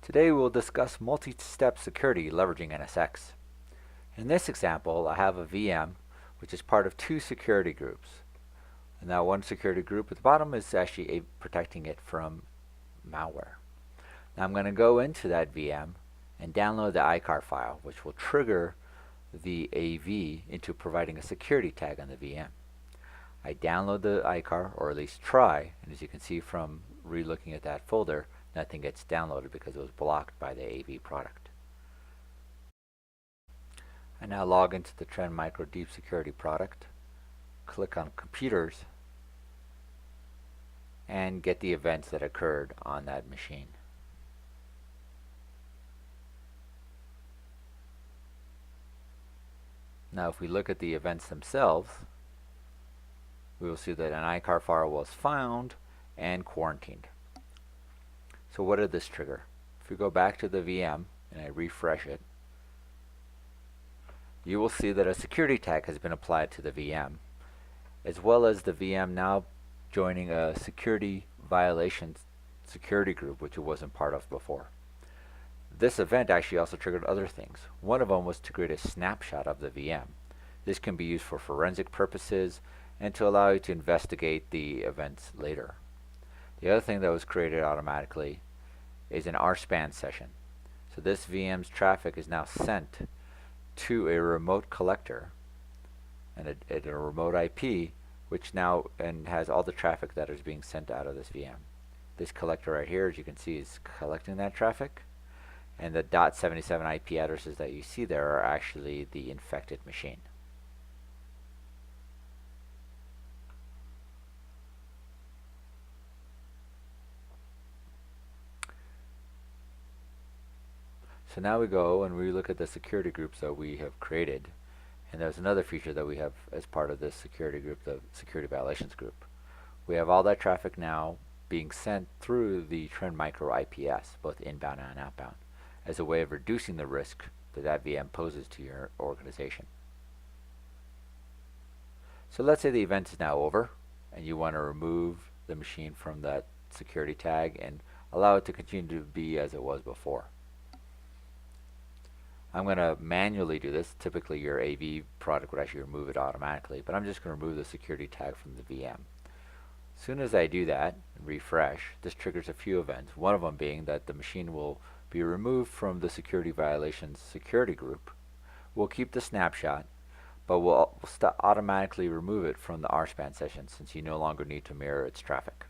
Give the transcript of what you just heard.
Today we'll discuss multi-step security leveraging NSX. In this example, I have a VM which is part of two security groups. And that one security group at the bottom is actually protecting it from malware. Now I'm going to go into that VM and download the icar file, which will trigger the AV into providing a security tag on the VM. I download the icar, or at least try, and as you can see from re-looking at that folder, nothing gets downloaded because it was blocked by the AV product. I now log into the Trend Micro Deep Security product, click on Computers, and get the events that occurred on that machine. Now if we look at the events themselves, we will see that an icar file was found and quarantined. So what did this trigger? If we go back to the VM and I refresh it, you will see that a security tag has been applied to the VM, as well as the VM now joining a security violations security group, which it wasn't part of before. This event actually also triggered other things. One of them was to create a snapshot of the VM. This can be used for forensic purposes and to allow you to investigate the events later. The other thing that was created automatically is an RSPAN session. So this VM's traffic is now sent to a remote collector and a remote IP, which now has all the traffic that is being sent out of this VM. This collector right here, as you can see, is collecting that traffic, and the .77 IP addresses that you see there are actually the infected machine. So now we go and we look at the security groups that we have created, and there's another feature that we have as part of this security group, the security violations group. We have all that traffic now being sent through the Trend Micro IPS, both inbound and outbound, as a way of reducing the risk that that VM poses to your organization. So let's say the event is now over and you want to remove the machine from that security tag and allow it to continue to be as it was before. I'm going to manually do this. Typically your AV product would actually remove it automatically, but I'm just going to remove the security tag from the VM. As soon as I do that and refresh, this triggers a few events. One of them being that the machine will be removed from the security violations security group. We'll keep the snapshot, but we'll automatically remove it from the RSPAN session since you no longer need to mirror its traffic.